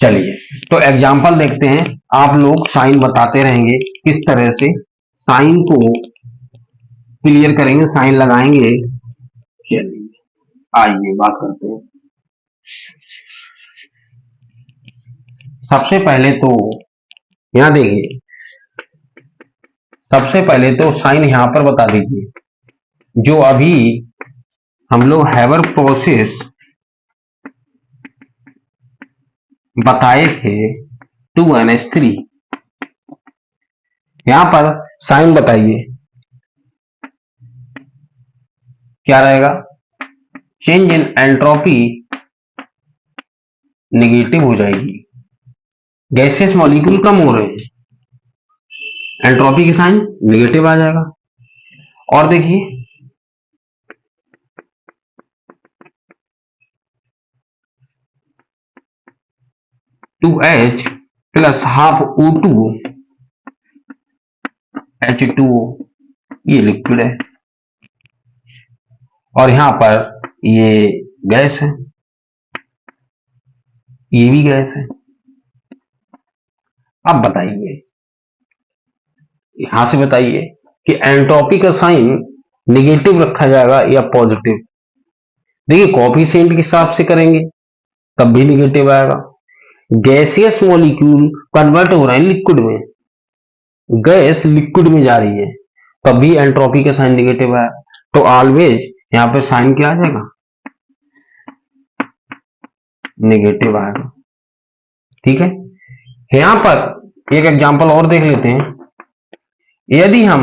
S1: चलिए तो एग्जांपल देखते हैं। आप लोग साइन बताते रहेंगे किस तरह से साइन को क्लियर करेंगे, साइन लगाएंगे। चलिए आइए बात करते हैं। सबसे पहले तो यहां देखिए, सबसे पहले तो साइन यहां पर बता दीजिए, जो अभी हम लोग हैवर प्रोसेस बताए थे 2NH3, यहां पर साइन बताइए क्या रहेगा, चेंज इन एंट्रोपी नेगेटिव हो जाएगी, गैसेस मॉलिक्यूल कम हो रहे हैं, एंट्रोपी की साइन नेगेटिव आ जाएगा। और देखिए 2H plus half O2 H2O, ये लिक्विड है और यहां पर ये गैस है, ये भी गैस है। अब बताइए, यहां से बताइए कि एंट्रोपी का साइन नेगेटिव रखा जाएगा या पॉजिटिव। देखिए कोएफिशिएंट के हिसाब से करेंगे तब भी नेगेटिव आएगा। गैसियस मॉलिक्यूल कन्वर्ट हो रहे हैं लिक्विड में, गैस लिक्विड में जा रही है, तब भी एंट्रोपी का साइन नेगेटिव आएगा। तो ऑलवेज यहां पे साइन क्या आ जाएगा, नेगेटिव आएगा। ठीक है, यहां पर एक एग्जांपल और देख लेते हैं। यदि हम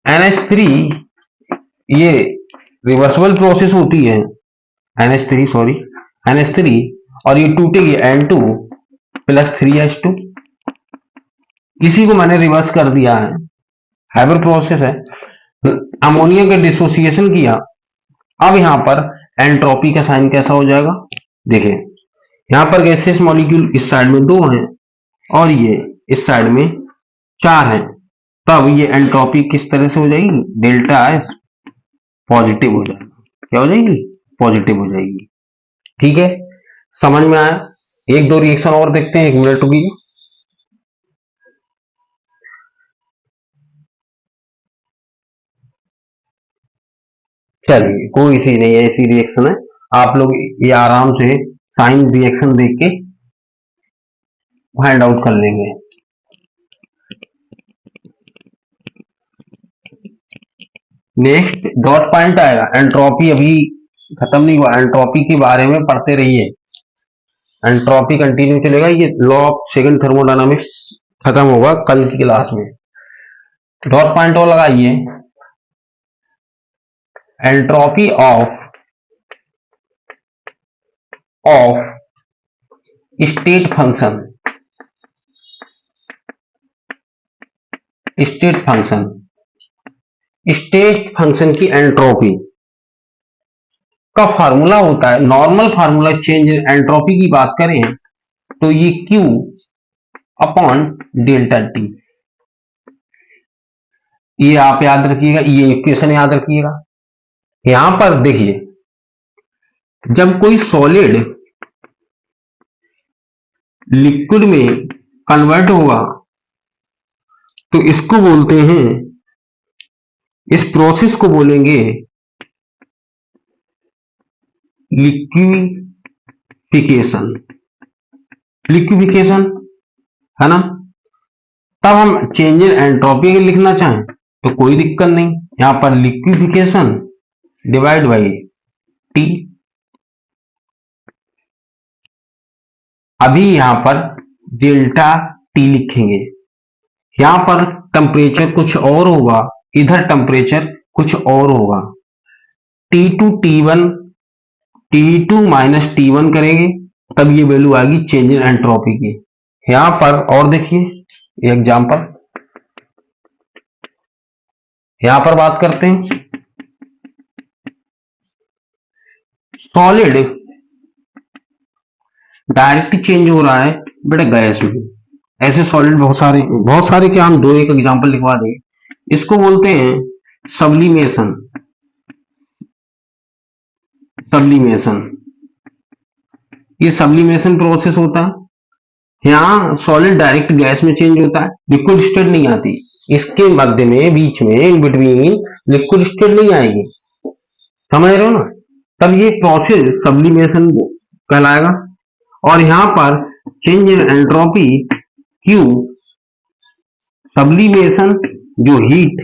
S1: NH3, ये रिवर्सिबल प्रोसेस होती है NH3 और ये टूटेगी N2 प्लस 3H2, इसी को मैंने रिवर्स कर दिया है, हैबर प्रोसेस है। अमोनिया का डिसोसिएशन किया, अब यहां पर एंट्रोपी का साइन कैसा हो जाएगा, देखिए यहां पर गैसेस मॉलिक्यूल इस साइड में 2 हैं और ये इस साइड में 4 हैं, तब ये एंट्रोपी किस तरह से हो जाएगी, डेल्टा एस पॉजिटिव हो जाएगा। क्या हो जाएगी, पॉजिटिव हो जाएगी। ठीक है, समझ में आया? एक दो रिएक्शन और देखते हैं, 1 मिनट रुकिए। चलिए कोई सी नहीं, ऐसी रिएक्शन है, आप लोग ये आराम से साइन रिएक्शन देख के फाइंड आउट कर लेंगे। नेक्स्ट डॉट पॉइंट आएगा, एंट्रोपी अभी खत्म नहीं हुआ, एंट्रोपी के बारे में पढ़ते रहिए, एंट्रोपी कंटिन्यू चलेगा। ये लॉ ऑफ सेकंड थर्मोडायनामिक्स खत्म होगा कल की क्लास में। डॉट पॉइंट और लगाइए, entropy of state function state function की एंट्रोपी का फार्मूला होता है, normal formula change in entropy की बात करें तो ये Q अपॉन डेल्टा T, ये आप याद रखिएगा, ये इक्वेशन याद रखिएगा। यहां पर देखिए, जब कोई सॉलिड लिक्विड में कन्वर्ट होगा तो इसको बोलते हैं, इस प्रोसेस को बोलेंगे लिक्विफिकेशन, है ना। तब हम चेंज इन एंट्रोपी के लिखना चाहें तो कोई दिक्कत नहीं, यहां पर लिक्विफिकेशन डिवाइड बाई T। अभी यहां पर डेल्टा T लिखेंगे, यहां पर टेम्परेचर कुछ और होगा, इधर टेम्परेचर कुछ और होगा, T2 T1 T2 minus T1 करेंगे तब ये वैल्यू आएगी चेंज इन एंट्रोपी की। यहां पर और देखिए एग्जांपल, यहां पर बात करते हैं सॉलिड डायरेक्ट चेंज हो रहा है बेटा गैस में। ऐसे सॉलिड बहुत सारे क्या, हम दो एक एग्जांपल लिखवा देंगे। इसको बोलते हैं सब्लिमेशन। सब्लिमेशन, ये सब्लिमेशन प्रोसेस होता है। यहाँ सॉलिड डायरेक्ट गैस में चेंज होता है, लिक्विड स्टेट नहीं आती। इसके मध्य में, बीच में, इन बिटवीन लिक्विड स्टेट नहीं आएगी, समझ रहे हो ना। तब ये प्रोसेस सब्लिमेशन कहलाएगा। और यहां पर change in entropy Q sublimation जो हीट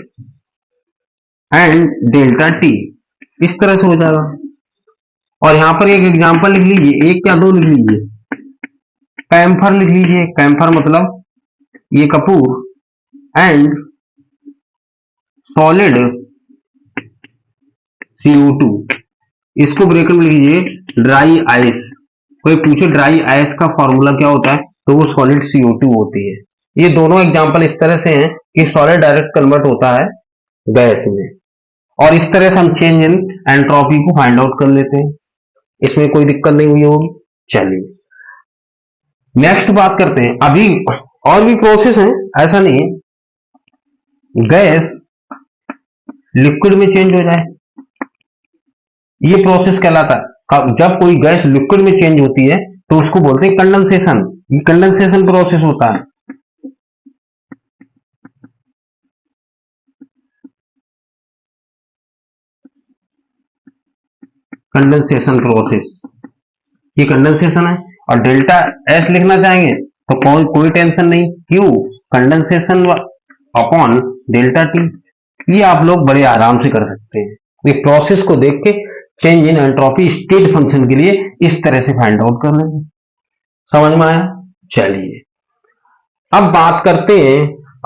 S1: एंड डेल्टा टी, इस तरह से हो जाएगा। और यहां पर एक एग्जांपल लिख लीजिए, एक या दो लिख लीजिए, कैम्फर लिख लीजिए। कैम्फर मतलब ये कपूर एंड सॉलिड CO2, इसको ब्रेकेट में लीजिए ड्राई आइस। कोई पूछे ड्राई आइस का फॉर्मूला क्या होता है, तो वो सॉलिड CO2 होती है। ये दोनों एग्जांपल इस तरह से हैं कि सॉलिड डायरेक्ट कन्वर्ट होता है गैस में, और इस तरह से हम चेंज इन एंट्रोपी को फाइंड आउट कर लेते हैं। इसमें कोई दिक्कत नहीं हुई होगी। चलिए नेक्स्ट बात करते हैं। अभी और भी प्रोसेस हैं, ऐसा नहीं है गैस लिक्विड में चेंज हो जाए, ये प्रोसेस कहलाता है। जब कोई गैस लिक्विड में चेंज होती है तो उसको बोलते हैं कंडेंसेशन। ये कंडेंसेशन प्रोसेस होता है। कंडेंसेशन प्रोसेस, ये कंडेंसेशन है। और डेल्टा एस लिखना चाहेंगे तो कोई टेंशन नहीं, क्यों, कंडेंसेशन अपॉन डेल्टा टी, ये आप लोग बड़े आराम से कर सकते हैं। ये प्रोसेस को देख के change in entropy state function के लिए इस तरह से फाइंड आउट कर लेंगे। समझ में आया। चलिए अब बात करते हैं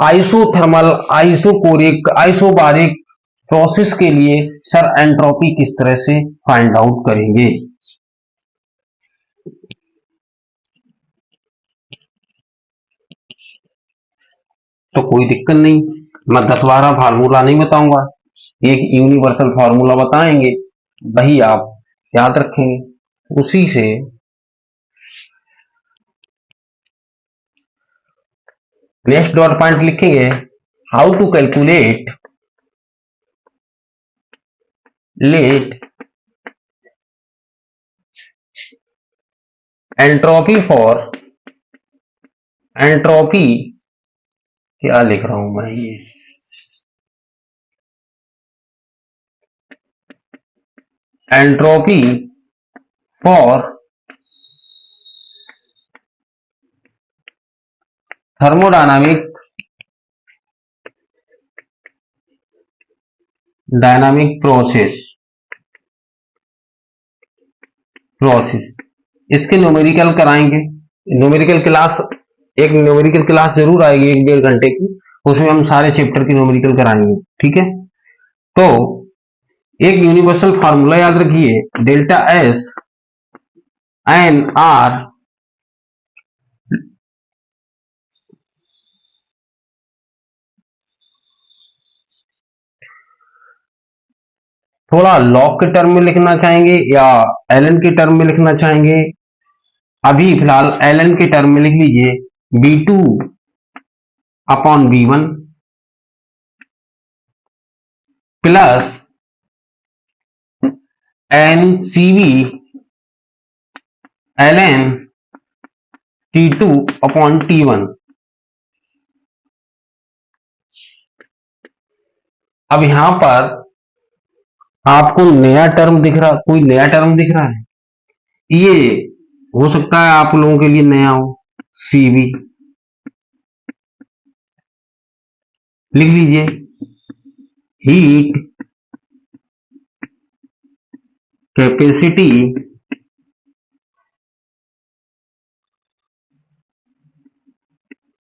S1: आइसोथर्मल, आइसोकोरिक, आइसोबारिक प्रोसेस के लिए सर एंट्रोपी किस तरह से फाइंड आउट करेंगे। तो कोई दिक्कत नहीं, मैं 10-12 फार्मूला नहीं बताऊंगा, एक यूनिवर्सल फार्मूला बताएंगे, वही आप याद रखेंगे। उसी से नेक्स्ट डॉट पॉइंट लिखेंगे, how to calculate let entropy for, entropy क्या लिख रहा हूं मैं, ये एंट्रोपी फॉर थर्मोडायनामिक प्रोसेस। इसके न्यूमेरिकल कराएंगे। न्यूमेरिकल क्लास, एक न्यूमेरिकल क्लास जरूर आएगी 1-1.5 घंटे की, उसमें हम सारे चैप्टर की न्यूमेरिकल कराएंगे, ठीक है। तो एक यूनिवर्सल फार्मूला याद रखिए, डेल्टा एस एन आर थोड़ा लॉग के टर्म में लिखना चाहेंगे या एलन के टर्म में लिखना चाहेंगे। अभी फिलहाल एलन के टर्म में लिख लीजिए, B2 upon B1 plus NCV ln T2 upon T1। अब यहां पर आपको नया टर्म दिख रहा, कोई नया टर्म दिख रहा है, ये हो सकता है आप लोगों के लिए नया हो, CV लिख लीजिए, heat capacity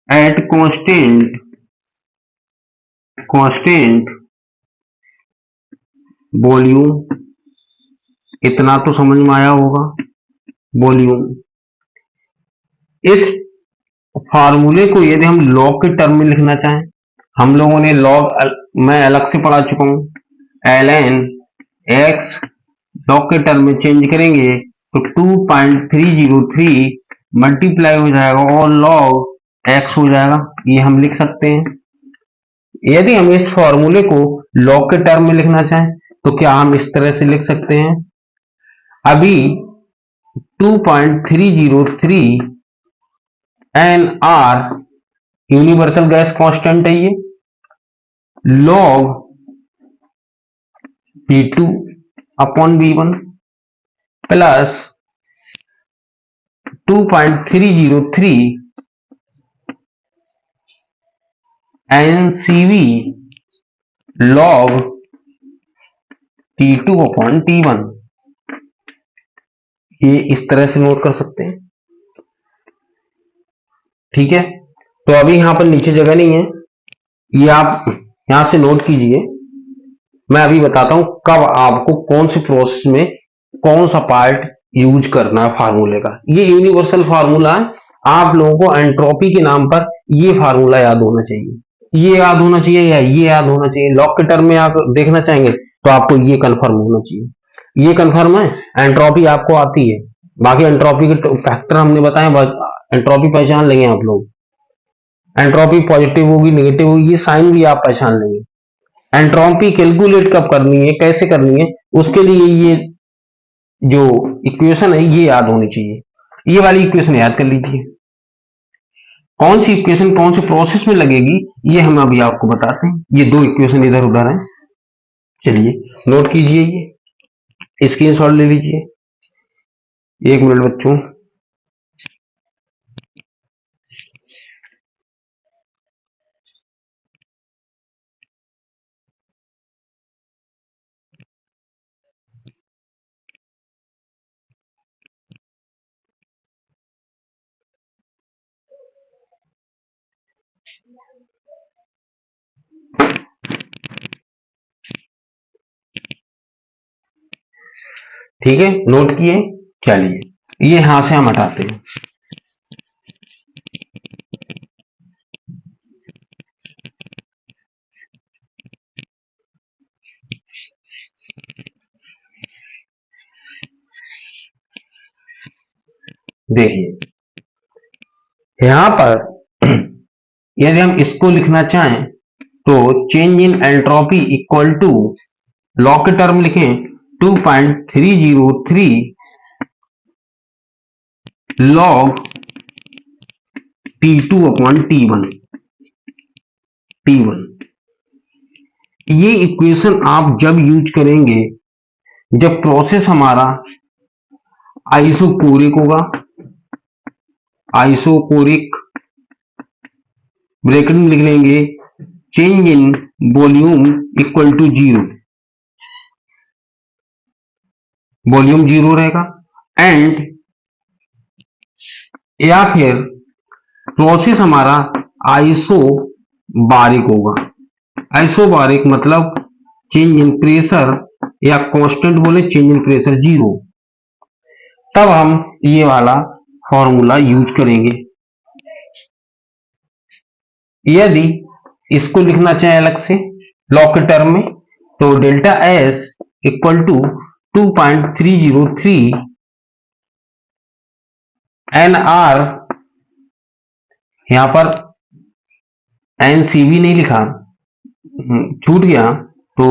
S1: at constant volume इतना तो समझ में आया होगा वॉल्यूम। इस फार्मूले को यदि हम लॉग के टर्म में लिखना चाहें, हम लोगों ने लॉग मैं अलग से पढ़ा चुका हूं, ln x लॉग के टर्म में चेंज करेंगे तो 2.303 मल्टीप्लाई हो जाएगा और लॉग x हो जाएगा, ये हम लिख सकते हैं। यदि हम इस फॉर्मूले को लॉग के टर्म में लिखना चाहें तो क्या हम इस तरह से लिख सकते हैं, अभी 2.303 NR यूनिवर्सल गैस कांस्टेंट है, ये log V2 upon V1 plus 2.303 NCV log T2 upon T1, ये इस तरह से नोट कर सकते हैं। ठीक है, तो अभी यहां पर नीचे जगह नहीं है, ये आप यहां से नोट कीजिए। मैं अभी बताता हूं कब आपको कौन सी प्रोसेस में कौन सा पार्ट यूज करना है फार्मूले का। ये यूनिवर्सल फार्मूला है, आप लोगों को एंट्रोपी के नाम पर ये फार्मूला याद होना चाहिए, ये याद होना चाहिए या ये याद होना चाहिए। लॉग के टर्म में आप देखना चाहेंगे तो आपको ये कंफर्म होना चाहिए, ये कंफर्म है, एंट्रोपी आपको आती है। बाकी एंट्रोपी के फैक्टर हमने बताए, एंट्रोपी पहचान लेंगे आप लोग, एंट्रोपी पॉजिटिव होगी नेगेटिव होगी, ये साइन भी आप पहचान लेंगे। एंट्रोपी कैलकुलेट कब करनी है, कैसे करनी है, उसके लिए ये जो इक्वेशन है ये याद होनी चाहिए। ये वाली इक्वेशन याद कर लीजिए, कौन सी इक्वेशन कौन से प्रोसेस में लगेगी ये हम अभी आपको बताते हैं। ये दो इक्वेशन इधर उधर हैं, चलिए नोट कीजिए, ये स्क्रीनशॉट ले लीजिए। एक मिनट बच्चों, ठीक है नोट किए, चलिए ये यहां से हम हटाते हैं। देखिए यहां पर यदि हम इसको लिखना चाहें तो change in entropy equal to log के टर्म लिखें 2.303 log T2 अपॉन T1। ये इक्वेशन आप जब यूज करेंगे जब प्रोसेस हमारा आइसोकोरिक होगा, आइसोकोरिक ब्रैकेट में लिख लेंगे change in volume equal to 0, volume 0 रहेगा, एंड या फिर प्रोसेस हमारा आइसोबारिक होगा। आइसोबारिक मतलब चेंज इन प्रेशर या कांस्टेंट बोले चेंज इन प्रेशर 0, तब हम ये वाला फॉर्मूला यूज करेंगे। यदि इसको लिखना चाहे अलग से लॉग के टर्म में तो delta S equal to 2.303 NR, यहां पर NCV नहीं लिखा, छूट गया तो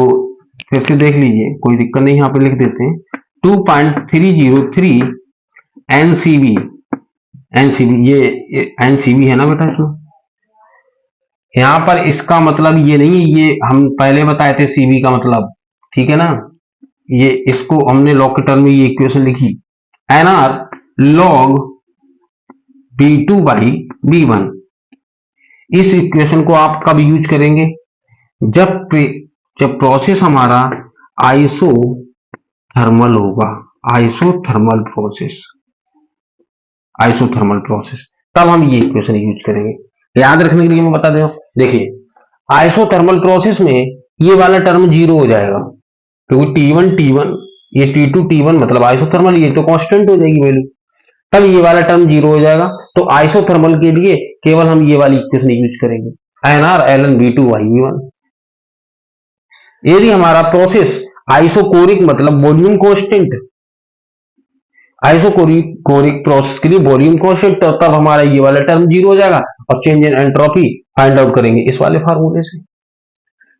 S1: फिर से देख लीजिए, कोई दिक्कत नहीं, यहां पर लिख देते हैं 2.303 NCV, ये NCV है ना बेटा इसमें, यहां पर इसका मतलब ये नहीं है, ये हम पहले बताए थे CV का मतलब, ठीक है ना, ये इसको हमने लॉग के टर्म में ये इक्वेशन लिखी NR log B2 by B1। इस इक्वेशन को आप कब यूज करेंगे, जब प्रोसेस हमारा आइसोथर्मल होगा, आइसोथर्मल प्रोसेस, तब हम ये इक्वेशन यूज करेंगे। याद रखने के लिए मैं बता दूं, देखिए आइसोथर्मल प्रोसेस में ये वाला टर्म 0 हो जाएगा, क्योंकि T1 ये T2 T1 मतलब आइसोथर्मल, ये तो कांस्टेंट हो जाएगी वैल्यू, तब ये वाला टर्म जीरो हो जाएगा। तो आइसोथर्मल के लिए केवल हम ये वाली इक्वेशन यूज करेंगे, NR ln V2/V1। यदि हमारा प्रोसेस आइसोकोरिक मतलब वॉल्यूम कांस्टेंट, आइसोकोरिक प्रोसेस के लिए वॉल्यूम कांस्टेंट, तो तब हमारा ये वाला टर्म जीरो हो जाएगा और change in entropy find out करेंगे इस वाले फार्मूले से।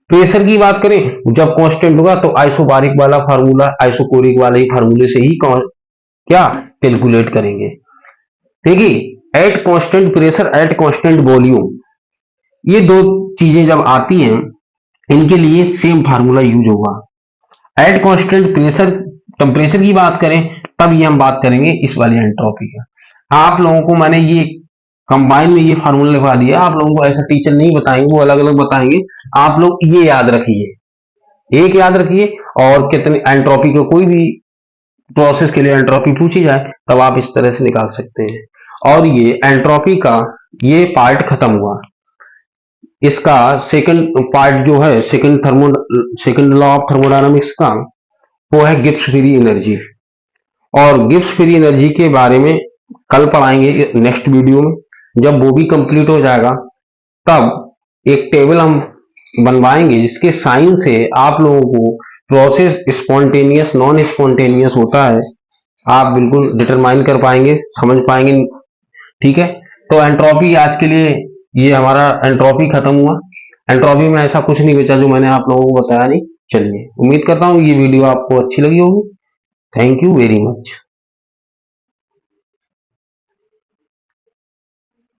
S1: प्रेशर की बात करें, जब कांस्टेंट होगा तो आइसोबारिक वाला फार्मूला, आइसोकोरिक वाले ही फार्मूले से ही क्या कैलकुलेट करेंगे। ठीक है, at constant pressure at constant volume, ये दो चीजें जब आती हैं इनके लिए सेम फार्मूला यूज होगा। एट कांस्टेंट प्रेशर टेम्परेचर की बात करें तब ये हम बात करेंगे इस वाली एंट्रोपी का। आप लोगों को मैंने ये कंबाइन में ये फार्मूला लिखवा दिया, आप लोगों को ऐसा टीचर नहीं बताएंगे, वो अलग अलग बताएंगे। आप लोग ये याद रखिए, एक याद रखिए, और कितने एंट्रोपी को कोई भी प्रोसेस के लिए एंट्रोपी पूछी जाए तब आप इस तरह से निकाल सकते हैं। और ये एंट्रोपी का ये पार्ट खत्म हुआ। इसका सेकंड पार्ट जो है, सेकंड लॉ ऑफ थर्मोडायनामिक्स का, वो है गिब्स फ्री एनर्जी। और गिब्स फ्री एनर्जी के बारे में कल पढ़ाएंगे नेक्स्ट वीडियो में। जब वो भी कंप्लीट हो जाएगा तब एक टेबल हम बनवाएंगे जिसके साइन से आप लोगों को प्रोसेस स्पॉन्टेनियस नॉन स्पॉन्टेनियस होता है आप बिल्कुल डिटरमाइन कर पाएंगे, समझ पाएंगे। ठीक है, तो एंट्रोपी आज के लिए ये हमारा एंट्रोपी खत्म हुआ। एंट्रोपी में ऐसा कुछ नहीं बचा जो मैंने आप लोगों को बताया नहीं। चलिए, उम्मीद करता हूँ ये वीडियो आपको अच्छी लगी होगी। Thank you very much.